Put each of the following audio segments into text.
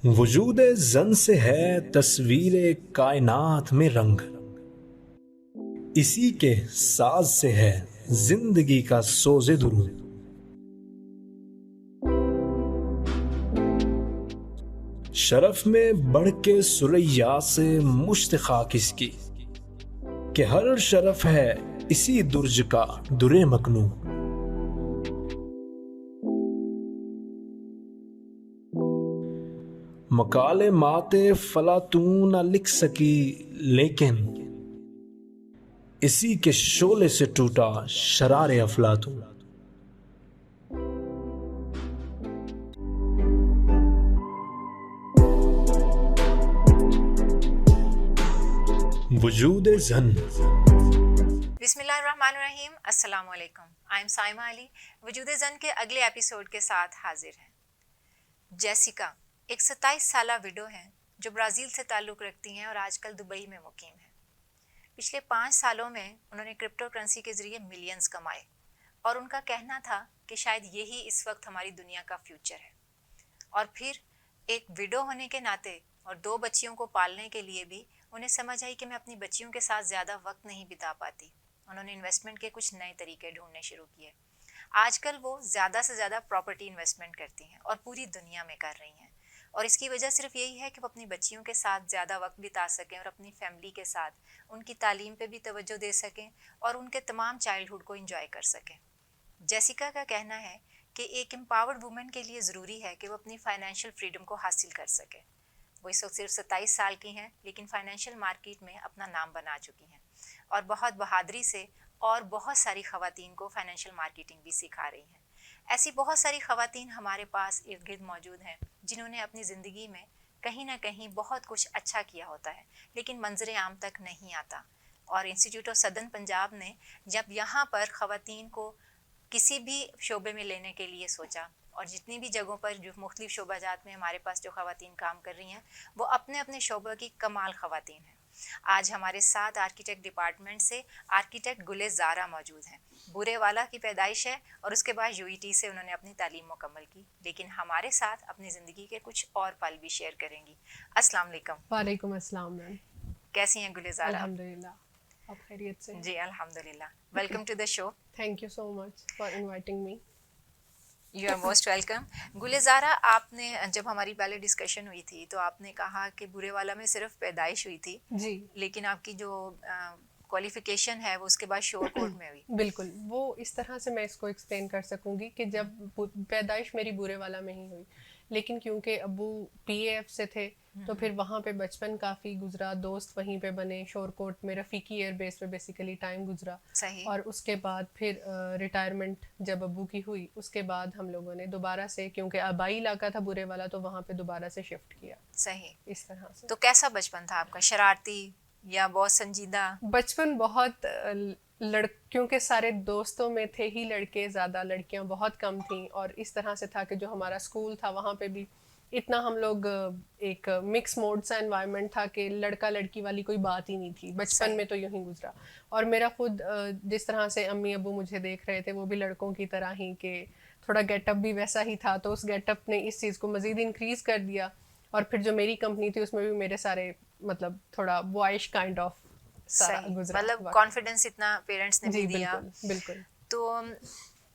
वजूद जन से है तस्वीर कायनात में रंग, इसी के साज से है जिंदगी का सोज़े दुरूद। शरफ में बढ़ के सुरैया से मुश्त खाक इसकी, कि हर शरफ है इसी दुर्ज का दुरे मकनू। मकाले माते फला तू न लिख सकी, लेकिन इसी के शोले से टूटा शरारे अफलातून। वजूद जन। बिस्मिल्लाहिर्रहमानिर्रहीम, अस्सलाम वालेकुम। I am Saima Ali. वजूद जन के अगले एपिसोड के साथ हाजिर हैं। जेसिका एक 27 साला विडो हैं जो ब्राज़ील से ताल्लुक़ रखती हैं और आजकल दुबई में मुकीम हैं। पिछले 5 सालों में उन्होंने क्रिप्टो करेंसी के ज़रिए मिलियंस कमाए और उनका कहना था कि शायद यही इस वक्त हमारी दुनिया का फ्यूचर है। और फिर एक विडो होने के नाते और 2 बच्चियों को पालने के लिए भी उन्हें समझ आई कि मैं अपनी बच्चियों के साथ ज़्यादा वक्त नहीं बिता पाती। उन्होंने इन्वेस्टमेंट के कुछ नए तरीके ढूंढने शुरू किए। आजकल वो ज़्यादा से ज़्यादा प्रॉपर्टी इन्वेस्टमेंट करती हैं और पूरी दुनिया में कर रही हैं। और इसकी वजह सिर्फ यही है कि वो अपनी बच्चियों के साथ ज़्यादा वक्त बिता सकें और अपनी फैमिली के साथ उनकी तालीम पे भी तवज्जो दे सकें और उनके तमाम चाइल्डहुड को एंजॉय कर सकें। जेसिका का कहना है कि एक एम्पावर्ड वुमेन के लिए ज़रूरी है कि वो अपनी फाइनेंशियल फ्रीडम को हासिल कर सके। वो इस वक्त सिर्फ 27 साल की हैं, लेकिन फाइनेंशियल मार्केट में अपना नाम बना चुकी हैं और बहुत बहादुरी से और बहुत सारी ख़वातीन को फाइनेंशियल मार्केटिंग भी सिखा रही हैं। ऐसी बहुत सारी ख़वातीन हमारे पास इर्द गिर्द मौजूद हैं जिन्होंने अपनी ज़िंदगी में कहीं ना कहीं बहुत कुछ अच्छा किया होता है, लेकिन मंजर आम तक नहीं आता। और इंस्टीट्यूट ऑफ सदर्न पंजाब ने जब यहाँ पर ख़वातीन को किसी भी शोबे में लेने के लिए सोचा और जितनी भी जगहों पर जो मुख्तलिफ शोबाजात में हमारे पास जो ख़वातीन काम कर रही हैं वो अपने अपने शोबे की कमाल ख़वातीन हैं। आज हमारे साथ आर्किटेक्ट डिपार्टमेंट से आर्किटेक्ट गुलेज़ारा मौजूद हैं। बुरेवाला की पैदाइश है और उसके बाद यूईटी से उन्होंने अपनी तालीम मुकम्मल की, लेकिन हमारे साथ अपनी ज़िंदगी के कुछ और पल भी शेयर करेंगी। अस्सलाम वालेकुम। वालेकुम अस्सलाम मैम। कैसी हैं गुलेज़ारा? अल्हम्दुलिल्लाह, आप खैरियत से? जी अल्हम्दुलिल्लाह। Welcome to the show. Thank you so much for inviting me. You are most welcome. Gulezara, आपने जब हमारी पहले डिस्कशन हुई थी तो आपने कहा कि बुरेवाला में सिर्फ पैदाइश हुई थी जी, लेकिन आपकी जो क्वालिफिकेशन है वो उसके बाद शोर कोर्ट में हुई। बिल्कुल। वो इस तरह से मैं इसको एक्सप्लेन कर सकूंगी कि जब पैदाइश मेरी बुरेवाला में ही हुई, लेकिन क्योंकि अब्बू पीएएफ से थे तो फिर वहाँ पे बचपन काफ़ी गुजरा, दोस्त वहीं पे बने, शोरकोट में रफ़ीकी एयर बेस पे बेसिकली टाइम गुजरा। सही। और उसके बाद फिर रिटायरमेंट जब अब्बू की हुई उसके बाद हम लोगों ने दोबारा से, क्योंकि आबाई इलाका था बुरेवाला, तो वहाँ पे दोबारा से शिफ्ट किया। सही। इस तरह से। तो कैसा बचपन था आपका? शरारती या बहुत संजीदा? बचपन बहुत लड़कियों के सारे दोस्तों में थे ही लड़के ज़्यादा, लड़कियां बहुत कम थीं। और इस तरह से था कि जो हमारा स्कूल था वहाँ पे भी इतना हम लोग एक मिक्स मोड सा एनवायरनमेंट था कि लड़का लड़की वाली कोई बात ही नहीं थी। बचपन में तो यूं ही गुजरा। और मेरा खुद जिस तरह से अम्मी अब्बू मुझे देख रहे थे वो भी लड़कों की तरह ही, कि थोड़ा गेटअप भी वैसा ही था, तो उस गेटअप ने इस चीज़ को मज़ीद इंक्रीज़ कर दिया। और फिर जो मेरी कंपनी थी उसमें भी मेरे सारे मतलब थोड़ा बॉयश काइंड ऑफ सारा गुजरा। मतलब कॉन्फिडेंस इतना पेरेंट्स ने भी दिया। बिल्कुल बिल्कुल। तो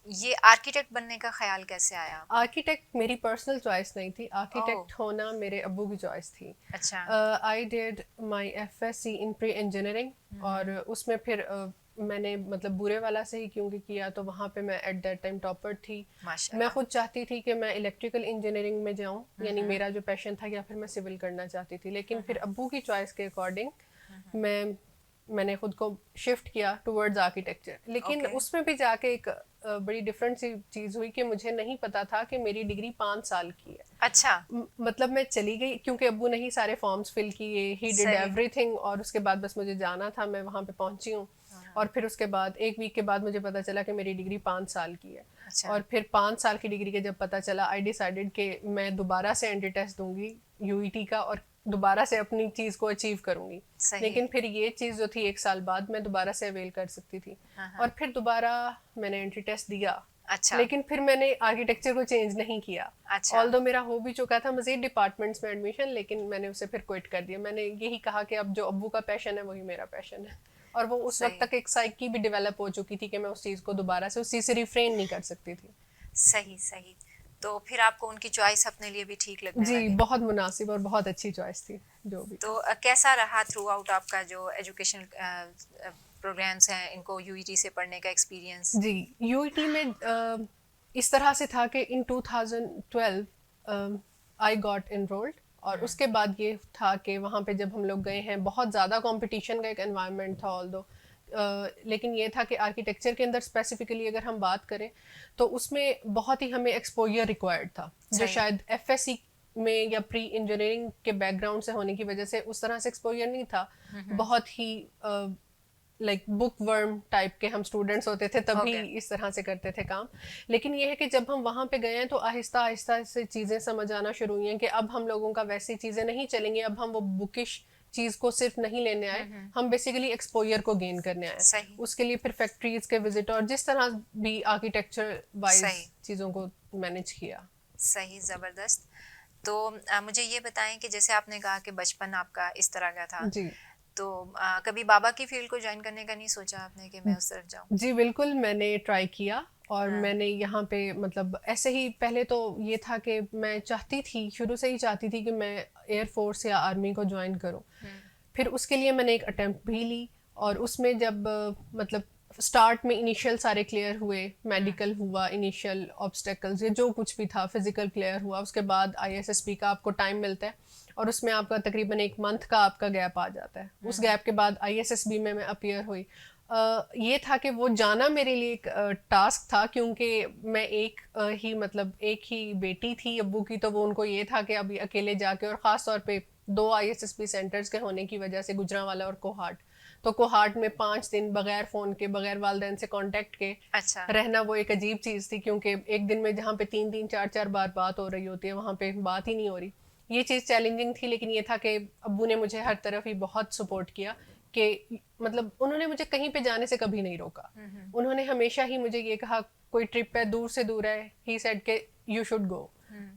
ये आर्किटेक्ट बनने का ख्याल कैसे आया? आर्किटेक्ट मेरी पर्सनल चॉइस नहीं थी, आर्किटेक्ट होना मेरे अब्बू की चॉइस थी। अच्छा। I did my FSc in pre engineering और उसमें फिर मैंने मतलब बुरेवाला से ही क्योंकि किया तो वहाँ पे मैं एट दैट टाइम टॉपर थी। मैं खुद चाहती थी कि मैं इलेक्ट्रिकल इंजीनियरिंग में जाऊँ, यानी मेरा जो पैशन था, या फिर मैं सिविल करना चाहती थी। लेकिन फिर अब्बू की चॉइस के अकॉर्डिंग मैंने खुद को शिफ्ट किया टुवर्ड्स आर्किटेक्चर। लेकिन उसमें भी जाके एक बड़ी डिफरेंट सी चीज़ हुई कि मुझे नहीं पता था कि मेरी डिग्री 5 साल की है। अच्छा। मतलब मैं चली गई क्योंकि अब्बू ने ही सारे फॉर्म्स फिल किए, ही डिड एवरीथिंग, और उसके बाद बस मुझे जाना था, मैं वहाँ पे पहुँची हूँ। और फिर उसके बाद 1 वीक के बाद मुझे पता चला कि मेरी डिग्री 5 साल की है। अच्छा। और फिर 5 साल की डिग्री के जब पता चला, आई डिसाइडेड कि मैं दोबारा से एंट्री टेस्ट दूंगी यूईटी का और दोबारा से अपनी चीज़ को अचीव करूंगी। लेकिन फिर ये चीज़ जो थी 1 साल बाद मैं दोबारा से अवेल कर सकती थी। और फिर दोबारा मैंने एंट्री टेस्ट दिया अच्छा। लेकिन फिर मैंने आर्किटेक्चर को चेंज नहीं किया। अच्छा। ऑल्दो मेरा हो भी चुका था मज़ीद डिपार्टमेंट्स में एडमिशन, लेकिन मैंने उसे फिर क्विट कर दिया। मैंने यही कहा कि अब जो अब्बू का पैशन है वही मेरा पैशन है, और वो उस वक्त सही। तक एक साइकी भी डेवलप हो चुकी थी कि मैं उस चीज़ को दोबारा से उस चीज़ से रिफ्रेन नहीं कर सकती थी। सही सही। तो फिर आपको उनकी चॉइस अपने लिए भी ठीक लगने जी, लगी। बहुत मुनासिब और बहुत अच्छी चॉइस थी जो भी। तो कैसा रहा थ्रू आउट आपका जो एजुकेशन प्रोग्राम्स हैं इनको यूईटी से पढ़ने का एक्सपीरियंस? जी, यूईटी में इस तरह से था कि इन 2012 आई गॉट इनरोल्ड, और उसके बाद ये था कि वहाँ पे जब हम लोग गए हैं बहुत ज़्यादा कंपटीशन का एक एनवायरनमेंट था ऑल्दो, लेकिन ये था कि आर्किटेक्चर के अंदर स्पेसिफिकली अगर हम बात करें तो उसमें बहुत ही हमें एक्सपोजर रिक्वायर्ड था, जो सही। शायद एफएससी में या प्री इंजीनियरिंग के बैकग्राउंड से होने की वजह से उस तरह से एक्सपोजर नहीं था। बहुत ही लाइक बुक वर्म टाइप के हम स्टूडेंट्स होते थे तभी Okay. इस तरह से करते थे काम। लेकिन ये है कि जब हम वहाँ पे गए हैं तो आहिस्ता आहिस्ता से चीज़ें समझ आना शुरू हुई हैं कि अब हम लोगों का वैसी चीज़ें नहीं चलेंगी, अब हम वो बुकिश चीज़ को सिर्फ नहीं लेने आए, हम बेसिकली एक्सपोजर को गेन करने आए। सही। उसके लिए फिर फैक्ट्रीज के विजिट और जिस तरह भी आर्किटेक्चर वाइज सही। चीज़ों को मैनेज किया। सही, ज़बरदस्त। तो मुझे ये बताएं कि जैसे आपने कहा कि बचपन आपका इस तरह का था, जी तो कभी बाबा की फील्ड को ज्वाइन करने का नहीं सोचा आपने कि मैं उस तरफ जाऊं? जी बिल्कुल, मैंने ट्राई किया, और हाँ। मैंने यहाँ पे मतलब ऐसे ही पहले तो ये था कि मैं चाहती थी, शुरू से ही चाहती थी कि मैं एयरफोर्स या आर्मी को ज्वाइन करूँ। फिर उसके लिए मैंने एक अटेम्प्ट भी ली, और उसमें जब मतलब स्टार्ट में इनिशियल सारे क्लियर हुए, मेडिकल हुआ, इनिशियल ऑब्स्टेकल्स या जो कुछ भी था, फिजिकल क्लियर हुआ, उसके बाद आईएसएसपी का आपको टाइम मिलता है और उसमें आपका तकरीबन 1 मंथ का आपका गैप आ जाता है। उस गैप के बाद आईएसएसबी में मैं अपीयर हुई। ये था कि वो जाना मेरे लिए एक टास्क था, क्योंकि मैं एक ही बेटी थी अब्बू की, तो वो उनको ये था कि अभी अकेले जाके, और ख़ास तौर पे 2 आईएसएसबी सेंटर्स के होने की वजह से, गुजरांवाला और कोहाट, तो कोहाट में 5 दिन बगैर फ़ोन के, बगैर वालिदैन से कांटेक्ट के अच्छा। रहना वो एक अजीब चीज़ थी, क्योंकि एक दिन में जहाँ पे 3-3 4-4 बार बात हो रही होती है वहाँ पे बात ही नहीं हो रही। ये चीज़ चैलेंजिंग थी, लेकिन ये था कि अब्बू ने मुझे हर तरफ ही बहुत सपोर्ट किया कि मतलब उन्होंने मुझे कहीं पे जाने से कभी नहीं रोका। उन्होंने हमेशा ही मुझे ये कहा, कोई ट्रिप है दूर से दूर है, ही सेड के यू शुड गो।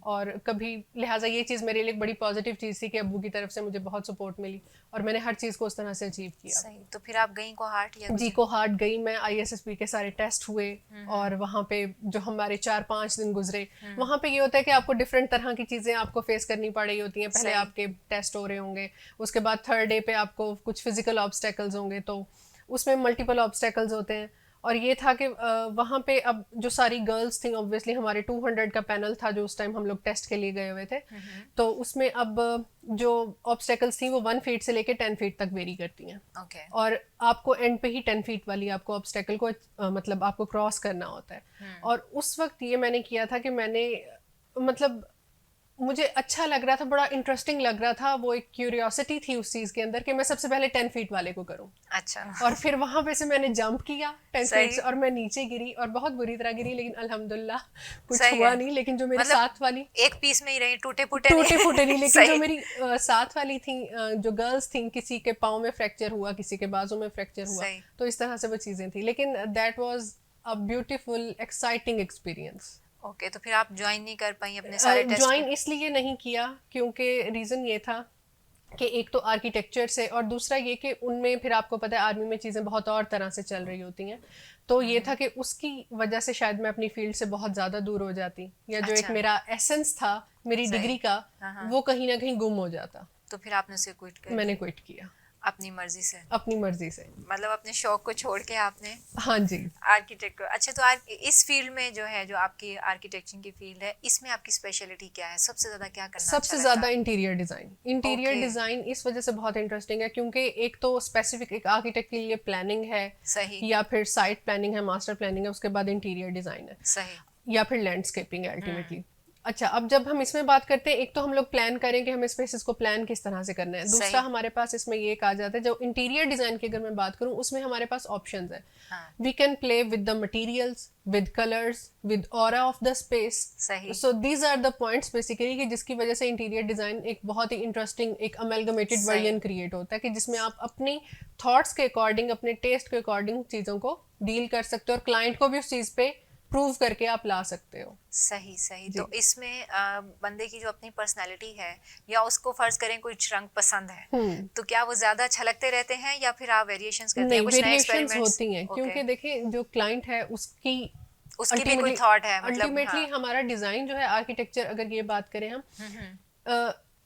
और कभी लिहाजा ये चीज़ मेरे लिए एक बड़ी पॉजिटिव चीज़ थी कि अब्बू की तरफ से मुझे बहुत सपोर्ट मिली, और मैंने हर चीज़ को उस तरह से अचीव किया। सही। तो फिर आप गई कोहाट या जी, कोहाट गई मैं, आईएसएसबी के सारे टेस्ट हुए, और वहाँ पे जो हमारे 4-5 दिन गुजरे, वहाँ पे ये होता है कि आपको डिफरेंट तरह की चीज़ें आपको फेस करनी पड़ रही होती हैं। पहले सही। आपके टेस्ट हो रहे होंगे, उसके बाद 3rd डे पे आपको कुछ फिजिकल ऑब्स्टेकल्स होंगे, तो उसमें मल्टीपल ऑब्स्टेकल्स होते हैं। और ये था कि वहाँ पे अब जो सारी गर्ल्स थी, ऑब्वियसली हमारे 200 का पैनल था जो उस टाइम हम लोग टेस्ट के लिए गए हुए थे, तो उसमें अब जो ऑब्स्टेकल्स थी वो 1 फीट से लेके 10 फीट तक वेरी करती हैं। ओके। और आपको एंड पे ही 10 फीट वाली आपको ऑब्स्टेकल को मतलब आपको क्रॉस करना होता है। और उस वक्त ये मैंने किया था कि मैंने मतलब मुझे अच्छा लग रहा था, बड़ा इंटरेस्टिंग लग रहा था, वो एक क्यूरियोसिटी थी उस चीज़ के अंदर कि मैं सबसे पहले 10 फीट वाले को करूं। अच्छा। और फिर वहाँ पे से मैंने जंप किया 10 सही। फीट से, और मैं नीचे गिरी, और बहुत बुरी तरह गिरी, लेकिन अल्हम्दुलिल्लाह कुछ सही हुआ है। नहीं। लेकिन जो मेरे मतलब साथ वाली एक पीस में ही रही, टूटे फूटे टूटे फूटे नहीं, लेकिन जो सही। मेरी साथ वाली थी, जो गर्ल्स थी, किसी के पाँव में फ्रैक्चर हुआ, किसी के बाजू में फ्रैक्चर हुआ, सही। तो इस तरह से वो चीज़ें थी। लेकिन that was a beautiful exciting experience. Okay. तो फिर आप ज्वाइन नहीं कर पाई अपने सारे टेस्ट ज्वाइन इसलिए नहीं किया क्योंकि रीज़न ये था कि एक तो आर्किटेक्चर से, और दूसरा ये कि उनमें फिर आपको पता है आर्मी में चीज़ें बहुत और तरह से चल रही होती हैं, तो ये था कि उसकी वजह से शायद मैं अपनी फील्ड से बहुत ज़्यादा दूर हो जाती, या जो एक अच्छा। मेरा एसेंस था मेरी सही। डिग्री का, हाँ। वो कहीं ना कहीं गुम हो जाता। तो फिर आपने उसे क्विट कर मैंने दिया क्विट किया अपनी मर्जी से? अपनी मर्जी से। मतलब अपने शौक को छोड़ के आपने हाँ जी। आर्किटेक्ट को। अच्छा, तो इस फील्ड में जो है, जो आपकी आर्किटेक्चर की फील्ड है, इसमें आपकी स्पेशलिटी क्या है? सबसे ज्यादा क्या करना सबसे अच्छा ज़्यादा लगता है? Interior design. Interior Okay. Design इस वजह से बहुत इंटरेस्टिंग है क्योंकि एक तो स्पेसिफिक एक आर्किटेक्ट के लिए प्लानिंग है, सही। या फिर साइट प्लानिंग है, मास्टर प्लानिंग है, उसके बाद इंटीरियर डिज़ाइन है, सही। या फिर लैंडस्केपिंग है अल्टीमेटली। अच्छा, अब जब हम इसमें बात करते हैं, एक तो हम लोग प्लान करें कि हमें स्पेसेस को प्लान किस तरह से करना है, दूसरा सही। हमारे पास इसमें ये कहा जाता है, जो इंटीरियर डिज़ाइन की अगर मैं बात करूँ उसमें हमारे पास ऑप्शंस है। हाँ। We can play with the materials, with colours, with aura of the space. सही। So these are the points basically कि जिसकी वजह से इंटीरियर डिज़ाइन एक बहुत ही इंटरेस्टिंग एक अमेलगमेटेड सही। वर्जन क्रिएट होता है कि जिसमें आप अपनी थॉट्स के अकॉर्डिंग, अपने टेस्ट के अकॉर्डिंग चीज़ों को डील कर सकते हो, और क्लाइंट को भी उस चीज़ पे प्रूव करके आप ला सकते हो। सही सही। तो इसमें बंदे की जो अपनी पर्सनालिटी है या उसको फर्ज करें कोई रंग पसंद है तो क्या वो ज्यादा अच्छा लगते रहते हैं या फिर आप वेरिएशंस करते हैं, कुछ नए वेरिएशंस एक्सपेरिमेंट्स? होती हैं क्योंकि देखिए जो क्लाइंट है उसकी भी कोई थॉट है, मतलब अल्टीमेटली हमारा डिजाइन जो है आर्किटेक्चर, अगर ये बात करें हम,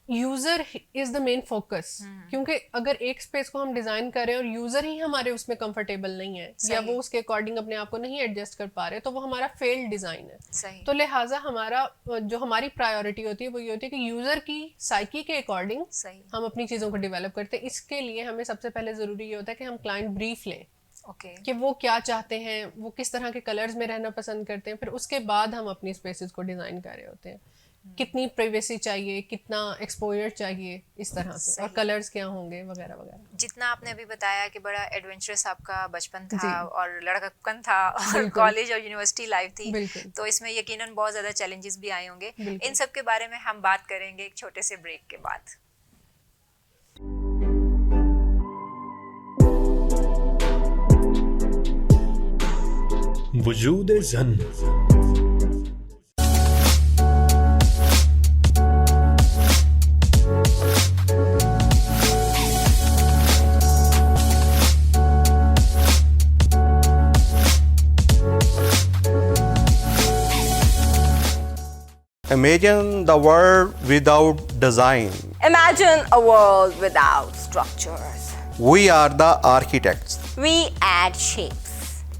user is the main focus, क्योंकि अगर एक स्पेस को हम डिजाइन करें और यूजर ही हमारे उसमें कंफर्टेबल नहीं है या वो उसके अकॉर्डिंग अपने आप को नहीं एडजस्ट कर पा रहे तो वो हमारा फेल्ड डिजाइन है। तो लिहाजा हमारा जो हमारी प्रायोरिटी होती है वो ये होती है कि यूजर की साइकी के अकॉर्डिंग हम अपनी चीजों को डेवलप करते हैं। इसके लिए हमें सबसे पहले जरूरी ये होता है कि हम क्लाइंट ब्रीफ लें कि वो क्या चाहते हैं, वो किस तरह के कलर्स में रहना पसंद करते हैं, फिर उसके बाद हम अपनी स्पेसेस को डिजाइन कर रहे होते हैं। कितनी प्राइवेसी चाहिए, कितना एक्सपोजर चाहिए, इस तरह से, और कलर्स क्या होंगे वगैरह वगैरह। जितना आपने अभी बताया कि बड़ा एडवेंचरस आपका बचपन था और लड़कपन था और कॉलेज और यूनिवर्सिटी लाइफ थी, तो इसमें यकीनन बहुत ज्यादा चैलेंजेस भी आए होंगे। इन सब के बारे में हम बात करेंगे एक छोटे से ब्रेक के बाद। वजूद Zann. Imagine the world without design. Imagine a world without structures. We are the architects. We add shapes.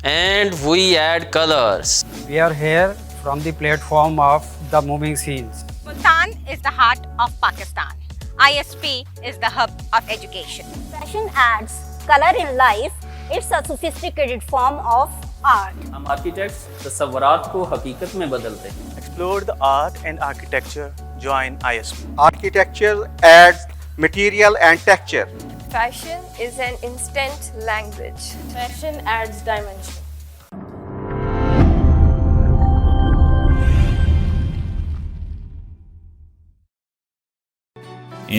And we add colors. We are here from the platform of the moving scenes. Multan is the heart of Pakistan. ISP is the hub of education. Fashion adds color in life. It's a sophisticated form of art. हम architects तस्वुरात को हकीकत में बदलते हैं। Explore the art and architecture. Join ISP. Architecture adds material and texture. Fashion is an instant language. Fashion adds dimension.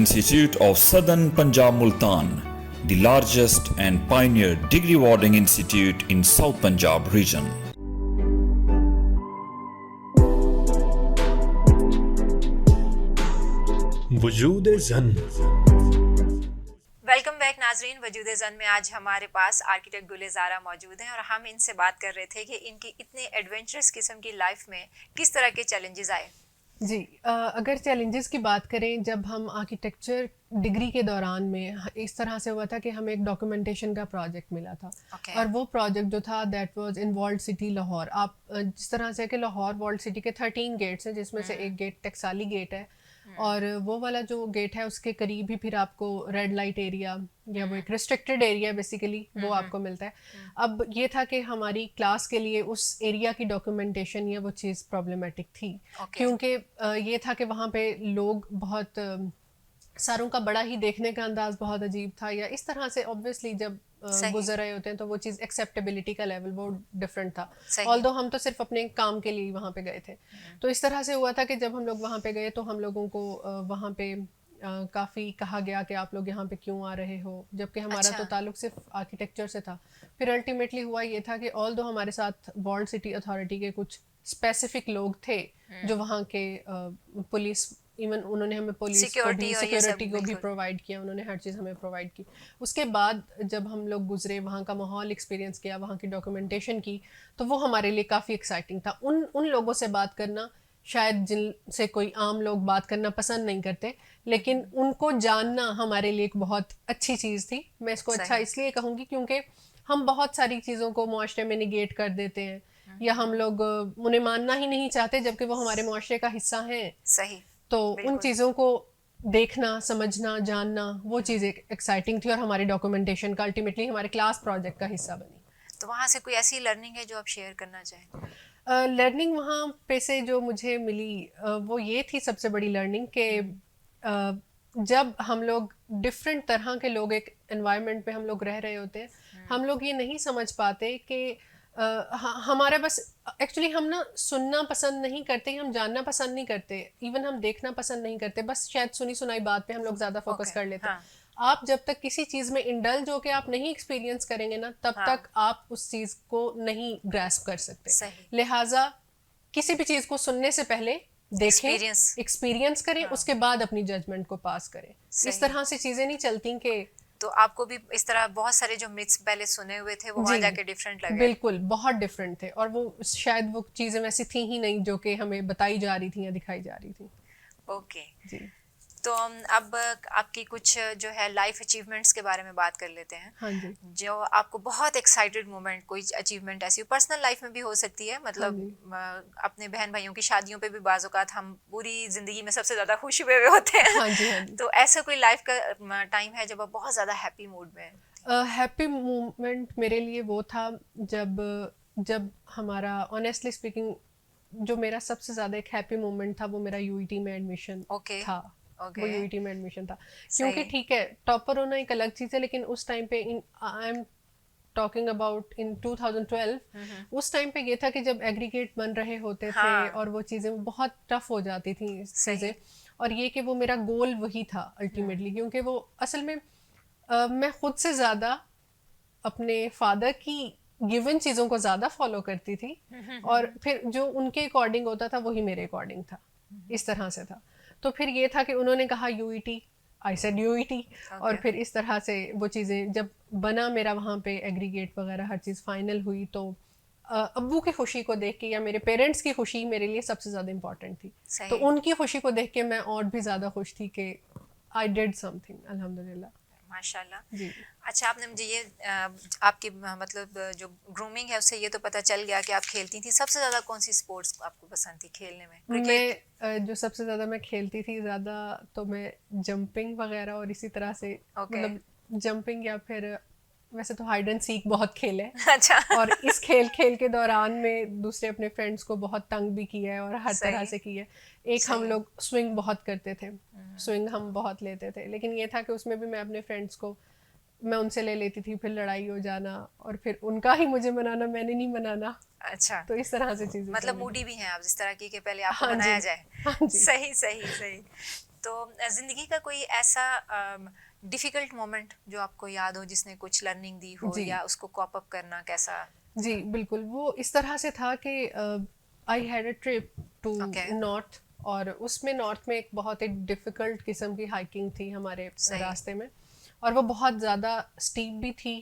Institute of Southern Punjab Multan, the largest and pioneer degree awarding institute in South Punjab region. वजूद Zann. Welcome back नाजरीन। वजूद ज़न में आज हमारे पास architect गुलेज़ारा मौजूद हैं और हम इनसे बात कर रहे थे कि इनकी इतने एडवेंचरस किस्म की लाइफ में किस तरह के चैलेंजेस आए। जी, अगर चैलेंजेस की बात करें, जब हम आर्किटेक्चर डिग्री के दौरान में इस तरह से हुआ था कि हमें एक डॉक्यूमेंटेशन का प्रोजेक्ट मिला था और वो प्रोजेक्ट जो था that was in walled city Lahore. आप जिस तरह से कि लाहौर वॉल्ड सिटी के 13 गेट्स हैं जिसमें से एक गेट टकसाली गेट है और वो वाला जो गेट है उसके करीब ही फिर आपको रेड लाइट एरिया या वो एक रिस्ट्रिक्टेड एरिया बेसिकली वो आपको मिलता है। अब ये था कि हमारी क्लास के लिए उस एरिया की डॉक्यूमेंटेशन या वो चीज़ प्रॉब्लमेटिक थी क्योंकि ये था कि वहाँ पे लोग बहुत सारों का बड़ा ही देखने का अंदाज बहुत अजीब था या इस तरह से ऑब्वियसली जब गुजर रहे होते हैं तो वो चीज़ एक्सेप्टेबिलिटी का लेवल वो डिफरेंट था। ऑल्दो हम तो सिर्फ अपने काम के लिए वहाँ पे गए थे। तो इस तरह से हुआ था कि जब हम लोग वहाँ पे गए तो हम लोगों को वहाँ पे काफ़ी कहा गया कि आप लोग यहाँ पे क्यों आ रहे हो, जबकि हमारा तो ताल्लुक सिर्फ आर्किटेक्चर से था। फिर अल्टीमेटली हुआ ये था कि ऑल्दो हमारे साथ वॉल्ड सिटी अथॉरिटी के कुछ स्पेसिफिक लोग थे जो वहाँ के पुलिस, इवन उन्होंने हमें पुलिस सिक्योरिटी को भी प्रोवाइड किया, उन्होंने हर चीज़ हमें प्रोवाइड की। उसके बाद जब हम लोग गुजरे, वहाँ का माहौल एक्सपीरियंस किया, वहाँ की डॉक्यूमेंटेशन की, तो वो हमारे लिए काफ़ी एक्साइटिंग था। उन लोगों से बात करना शायद जिनसे कोई आम लोग बात करना पसंद नहीं करते, लेकिन उनको जानना हमारे लिए एक बहुत अच्छी चीज़ थी। मैं इसको अच्छा इसलिए कहूँगी क्योंकि हम बहुत सारी चीज़ों को मुआशरे में निगेट कर देते हैं या हम लोग उन्हें मानना ही नहीं चाहते जबकि वो हमारे मुआशरे का हिस्सा हैं। सही। तो उन चीज़ों को देखना, समझना, जानना, वो चीज़ एक एक्साइटिंग थी और हमारी डॉक्यूमेंटेशन का अल्टीमेटली हमारे क्लास प्रोजेक्ट का हिस्सा बनी। तो वहाँ से कोई ऐसी लर्निंग है जो आप शेयर करना चाहें? लर्निंग वहाँ पे से जो मुझे मिली वो ये थी सबसे बड़ी लर्निंग कि जब हम लोग डिफरेंट तरह के लोग एक एनवायरनमेंट में हम लोग रह रहे होते हैं, हम लोग ये नहीं समझ पाते कि हमारा बस एक्चुअली हम ना सुनना पसंद नहीं करते, हम जानना पसंद नहीं करते, इवन हम देखना पसंद नहीं करते, बस शायद सुनी सुनाई बात पे हम लोग ज़्यादा फोकस कर लेते हैं। आप जब तक किसी चीज में इंडल्ज होके आप नहीं एक्सपीरियंस करेंगे ना, तब तक आप उस चीज को नहीं ग्रैस्प कर सकते। लिहाजा किसी भी चीज को सुनने से पहले देखें, एक्सपीरियंस करें, उसके बाद अपनी जजमेंट को पास करें। इस तरह से चीजें नहीं चलती कि तो आपको भी इस तरह बहुत सारे जो मिथ्स पहले सुने हुए थे वो वहाँ जाके डिफरेंट लगे? बिल्कुल, बहुत डिफरेंट थे, और वो शायद वो चीजें वैसी थी ही नहीं जो कि हमें बताई जा रही थी या दिखाई जा रही थी। ओके जी। तो अब आपकी कुछ जो है लाइफ अचीवमेंट्स के बारे में बात कर लेते हैं। हाँ जी। जो आपको बहुत एक्साइटेड मोमेंट, कोई अचीवमेंट ऐसी पर्सनल लाइफ में भी हो सकती है, मतलब अपने बहन भाइयों की शादियों पे भी बाज़ औक़ात हम पूरी जिंदगी में सबसे ज्यादा खुश हुए होते हैं। हाँ जी, हाँ जी। तो ऐसा कोई लाइफ का टाइम है जब आप बहुत ज्यादा हैप्पी मूड में? हैप्पी मोमेंट मेरे लिए वो था जब हमारा, ऑनेस्टली स्पीकिंग, जो मेरा सबसे ज्यादा एक हैप्पी मोमेंट था वो मेरा यूईटी में एडमिशन था। वो यूईटी में एडमिशन था, क्योंकि ठीक है टॉपर होना एक अलग चीज़ है, लेकिन उस टाइम पे I am talking about in 2012, उस टाइम पे ये था कि जब एग्रीगेट बन रहे होते थे और वो चीज़ें बहुत टफ हो जाती थी चीज़ें, और ये कि वो मेरा गोल वही था अल्टीमेटली, क्योंकि वो असल में मैं खुद से ज़्यादा अपने फादर की गिवन चीज़ों को ज़्यादा फॉलो करती थी, और फिर जो उनके अकॉर्डिंग होता था वही मेरे अकॉर्डिंग था। इस तरह से था। तो फिर ये था कि उन्होंने कहा यूईटी, आई सेड यूईटी, और फिर इस तरह से वो चीज़ें जब बना मेरा वहाँ पे एग्रीगेट वगैरह हर चीज़ फाइनल हुई, तो अब्बू की खुशी को देख के, या मेरे पेरेंट्स की खुशी मेरे लिए सबसे ज़्यादा इम्पॉर्टेंट थी। तो उनकी खुशी को देख के मैं और भी ज़्यादा खुश थी कि आई डिड समथिंग, अल्हम्दुलिल्लाह। माशाल्लाह जी। अच्छा, आपने मुझे ये आपकी मतलब जो ग्रूमिंग है उससे ये तो पता चल गया कि आप खेलती थी। सबसे ज़्यादा कौन सी स्पोर्ट्स आपको पसंद थी खेलने में? मैं जो सबसे ज़्यादा मैं खेलती थी ज़्यादा, तो मैं जंपिंग वगैरह, और इसी तरह से मतलब जंपिंग, या फिर वैसे तो हाइड एंड सीक बहुत खेल है। अच्छा। और इस खेल के दौरान में दूसरे अपने फ्रेंड्स को बहुत तंग भी किया है और हर तरह से की है। एक हम लोग स्विंग बहुत करते थे, स्विंग हम बहुत लेते थे, लेकिन ये था कि उसमें भी मैं अपने फ्रेंड्स को, मैं उनसे ले लेती थी, फिर लड़ाई हो जाना, और फिर उनका ही मुझे मनाना, मैंने नहीं मनाना। अच्छा। तो इस तरह से चीज़ें, मतलब मूडी भी हैं आप जिस तरह की कि पहले आपको मनाया जाए। सही सही सही। तो जिंदगी का कोई ऐसा डिफिकल्ट मोमेंट जो आपको याद हो, जिसने कुछ लर्निंग दी हो, या उसको कॉप अप करना कैसा? जी बिल्कुल, वो इस तरह से था कि I had a trip to north, और उसमें नॉर्थ में एक बहुत ही डिफ़िकल्ट किस्म की हाइकिंग थी हमारे रास्ते में, और वो बहुत ज़्यादा स्टीप भी थी,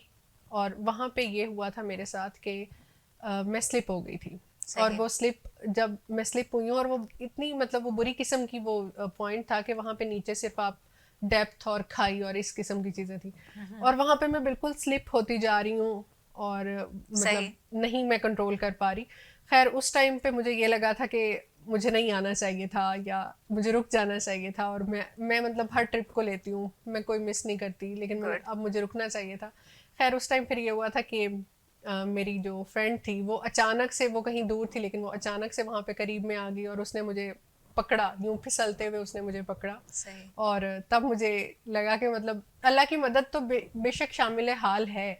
और वहाँ पे ये हुआ था मेरे साथ कि मैं स्लिप हो गई थी, और वो स्लिप, जब मैं स्लिप हुई हूँ, और वो इतनी मतलब वो बुरी किस्म की वो पॉइंट था कि वहाँ पे नीचे सिर्फ आप डेप्थ और खाई और इस किस्म की चीज़ें थी, और वहाँ पे मैं बिल्कुल स्लिप होती जा रही हूँ, और मतलब नहीं मैं कंट्रोल कर पा रही। खैर उस टाइम पे मुझे ये लगा था कि मुझे नहीं आना चाहिए था, या मुझे रुक जाना चाहिए था, और मैं मतलब हर ट्रिप को लेती हूँ, मैं कोई मिस नहीं करती, लेकिन अब मुझे रुकना चाहिए था। खैर उस टाइम फिर ये हुआ था कि मेरी जो फ्रेंड थी वो अचानक से, वो कहीं दूर थी, लेकिन वो अचानक से वहाँ पे करीब में आ गई, और उसने मुझे पकड़ा, यूँ फिसलते हुए उसने मुझे पकड़ा। और तब मुझे लगा कि मतलब अल्लाह की मदद तो बेशक शामिल हाल है,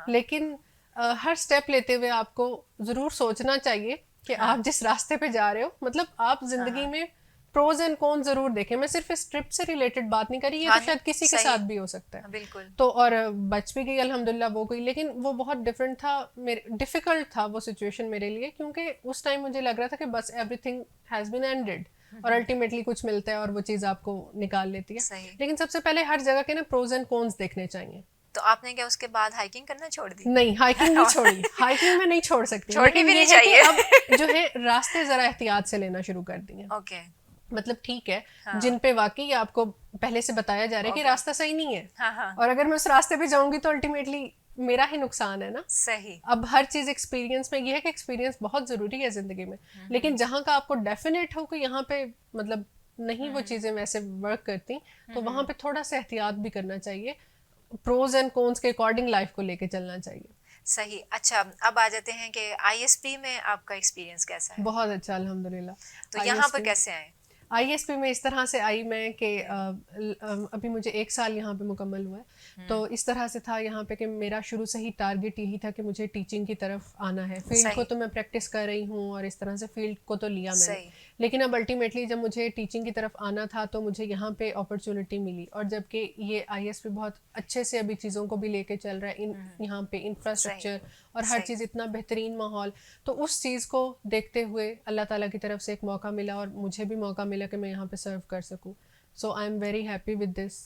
लेकिन हर स्टेप लेते हुए आपको ज़रूर सोचना चाहिए कि आप जिस रास्ते पे जा रहे हो, मतलब आप जिंदगी में प्रोज एंड कॉन जरूर देखें। मैं सिर्फ इस ट्रिप से रिलेटेड बात नहीं करी, ये तो शायद किसी के साथ भी हो सकता है। बिल्कुल। तो और बच भी गई अल्हम्दुलिल्लाह वो गई, लेकिन वो बहुत डिफरेंट था, डिफिकल्ट था वो सिचुएशन मेरे लिए, क्योंकि उस टाइम मुझे लग रहा था कि बस एवरीथिंग हैज़ बीन एंडेड, और अल्टीमेटली कुछ मिलता है और वो चीज़ आपको निकाल लेती है। लेकिन सबसे पहले हर जगह के ना प्रोज एंड कॉन्स देखने चाहिए। तो आपने क्या उसके बाद हाइकिंग करना छोड़ दी? नहीं, हाइकिंग नहीं छोड़ी। हाइकिंग में नहीं छोड़ सकती, छोड़नी भी नहीं चाहिए। अब जो है रास्ते जरा एहतियात से लेना शुरू कर दिए। ओके। मतलब ठीक है, जिन पे वाकई आपको पहले से बताया जा रहा है कि रास्ता सही नहीं है, और अगर मैं उस रास्ते पे जाऊंगी तो अल्टीमेटली मेरा ही नुकसान है ना। सही। अब हर चीज एक्सपीरियंस में, ये है कि एक्सपीरियंस बहुत जरूरी है जिंदगी में, लेकिन जहाँ का आपको डेफिनेट हो कि यहाँ पे मतलब नहीं वो चीजें वैसे वर्क करती, तो वहाँ पे थोड़ा सा एहतियात भी करना चाहिए, प्रोज एंड कॉन्स के अकॉर्डिंग लाइफ को लेके चलना चाहिए। सही। अच्छा, अब आ जाते हैं कि आईएसपी में आपका एक्सपीरियंस कैसा है? बहुत अच्छा अल्हम्दुलिल्लाह। तो यहाँ पर कैसे आए? ISP में इस तरह से आई मैं कि अभी मुझे 1 साल यहाँ पे मुकम्मल हुआ है, तो इस तरह से था यहाँ पे कि मेरा शुरू से ही टारगेट यही था कि मुझे टीचिंग की तरफ आना है। फील्ड को तो मैं प्रैक्टिस कर रही हूँ और इस तरह से फील्ड को तो लिया मैंने, लेकिन अब अल्टीमेटली जब मुझे टीचिंग की तरफ आना था तो मुझे यहाँ पे अपॉर्चुनिटी मिली। और जबकि ये ISP बहुत अच्छे से अभी चीज़ों को भी लेके चल रहा है, यहाँ पे इंफ्रास्ट्रक्चर और हर चीज़ इतना बेहतरीन माहौल, तो उस चीज़ को देखते हुए अल्लाह ताला की तरफ से एक मौका मिला और मुझे भी मौका मिला कि मैं यहाँ पे सर्व कर सकूँ। So I am very happy with this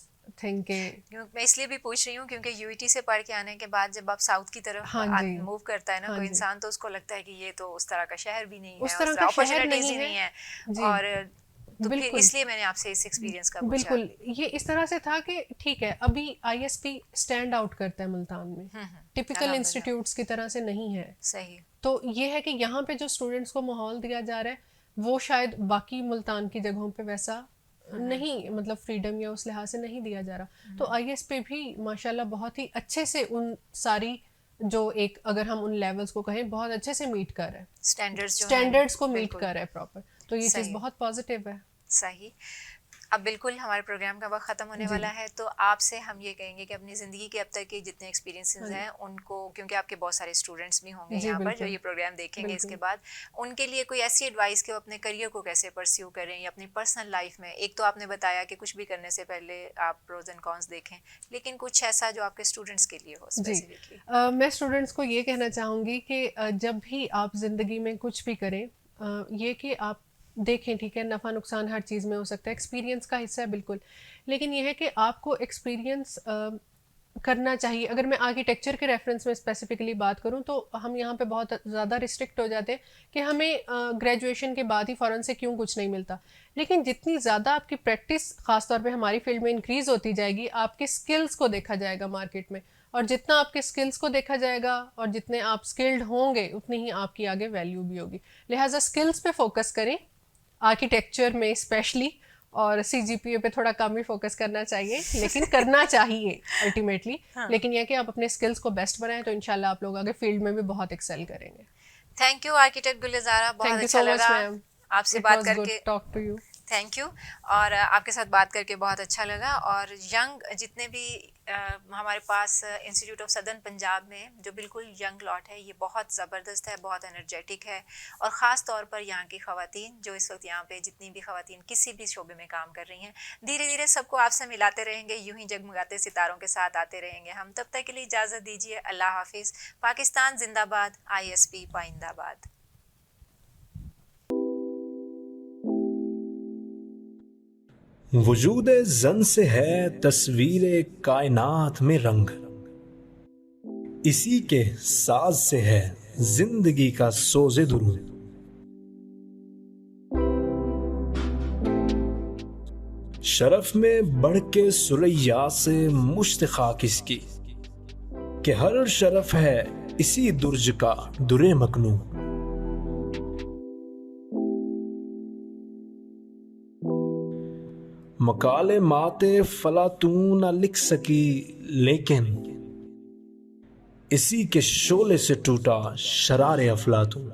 thing के मैं इसलिए भी पूछ रही हूँ क्योंकि UET से पढ़ के आने के बाद जब आप साउथ की तरफ मूव करता है ना कोई इंसान, तो उसको लगता है कि ये तो उस तरह का शहर भी नहीं है, उस तरह का शहर नहीं है और तो फिर इसलिए मैंने आपसे इस एक्सपीरियंस का पूछा। बिल्कुल, ये इस तरह से था कि ठीक है अभी ISP स्टैंड आउट करता है मुल्तान में, टिपिकल इंस्टीट्यूट्स की तरह से नहीं है। सही। तो ये है कि यहाँ पे जो स्टूडेंट्स को माहौल दिया जा रहा है वो शायद बाकी मुल्तान की जगहों पे वैसा नहीं, मतलब फ्रीडम या उस लिहाज से नहीं दिया जा रहा। तो ISP भी माशाल्लाह बहुत ही अच्छे से उन सारी जो एक अगर हम उन लेवल्स को कहें बहुत अच्छे से मीट कर रहा है, स्टैंडर्ड्स को मीट कर रहा है प्रॉपर, तो ये चीज़ बहुत पॉजिटिव है। सही। अब बिल्कुल हमारे प्रोग्राम का वक्त ख़त्म होने वाला है, तो आपसे हम ये कहेंगे कि अपनी ज़िंदगी के अब तक के जितने एक्सपीरियंसेस हैं उनको, क्योंकि आपके बहुत सारे स्टूडेंट्स भी होंगे यहाँ पर जो ये प्रोग्राम देखेंगे इसके बाद, उनके लिए कोई ऐसी एडवाइस कि वो अपने करियर को कैसे परस्यू करें या अपनी पर्सनल लाइफ में। एक तो आपने बताया कि कुछ भी करने से पहले आप प्रोज एंड कॉन्स देखें, लेकिन कुछ ऐसा जो आपके स्टूडेंट्स के लिए हो स्पेसिफिकली। मैं स्टूडेंट्स को ये कहना चाहूँगी कि जब भी आप ज़िंदगी में कुछ भी करें, ये कि आप देखें, ठीक है नफ़ा नुकसान हर चीज़ में हो सकता है, एक्सपीरियंस का हिस्सा है बिल्कुल, लेकिन यह है कि आपको एक्सपीरियंस करना चाहिए। अगर मैं आर्किटेक्चर के रेफरेंस में स्पेसिफिकली बात करूं तो हम यहाँ पे बहुत ज़्यादा रिस्ट्रिक्ट हो जाते हैं कि हमें ग्रेजुएशन के बाद ही फ़ौरन से क्यों कुछ नहीं मिलता, लेकिन जितनी ज़्यादा आपकी प्रैक्टिस ख़ास तौर पे हमारी फील्ड में इंक्रीज़ होती जाएगी, आपके स्किल्स को देखा जाएगा मार्केट में, और जितना आपके स्किल्स को देखा जाएगा और जितने आप स्किल्ड होंगे उतनी ही आपकी आगे वैल्यू भी होगी। लिहाजा स्किल्स पे फोकस करें आर्किटेक्चर में स्पेशली, और CGPA पे थोड़ा कम ही फोकस करना चाहिए, लेकिन करना चाहिए अल्टीमेटली। लेकिन यह कि आप अपने स्किल्स को बेस्ट बनाएं तो इंशाल्लाह आप लोग आगे फील्ड में भी बहुत एक्सेल करेंगे। थैंक यू आर्किटेक्ट गुलज़ारा, बहुत अच्छा लगा आपसे बात करके। Talk to you. Thank you. और आपके साथ बात करके बहुत अच्छा लगा। और यंग जितने भी हमारे पास इंस्टीट्यूट ऑफ सदर्न पंजाब में जो बिल्कुल यंग लॉट है, ये बहुत ज़बरदस्त है, बहुत एनर्जेटिक है, और ख़ास तौर पर यहाँ की ख़वातीन जो इस वक्त यहाँ पे जितनी भी ख़वातीन किसी भी शोबे में काम कर रही हैं, धीरे धीरे सबको आपसे मिलाते रहेंगे, यूं ही जगमगाते सितारों के साथ आते रहेंगे हम। तब तक के लिए इजाज़त दीजिए, अल्लाह हाफिज़। पाकिस्तान जिंदाबाद, ISP पाइंदाबाद। वजूद जन से है तस्वीर कायनात में रंग, इसी के साज से है जिंदगी का सोज़े दुरूद। शरफ में बढ़ के सुरैया से मुश्त खाक इसकी, कि हर शरफ है इसी दुर्ज का दुरे मकनू। मकाले माते फला तू न लिख सकी, लेकिन इसी के शोले से टूटा शरारे अफलातून।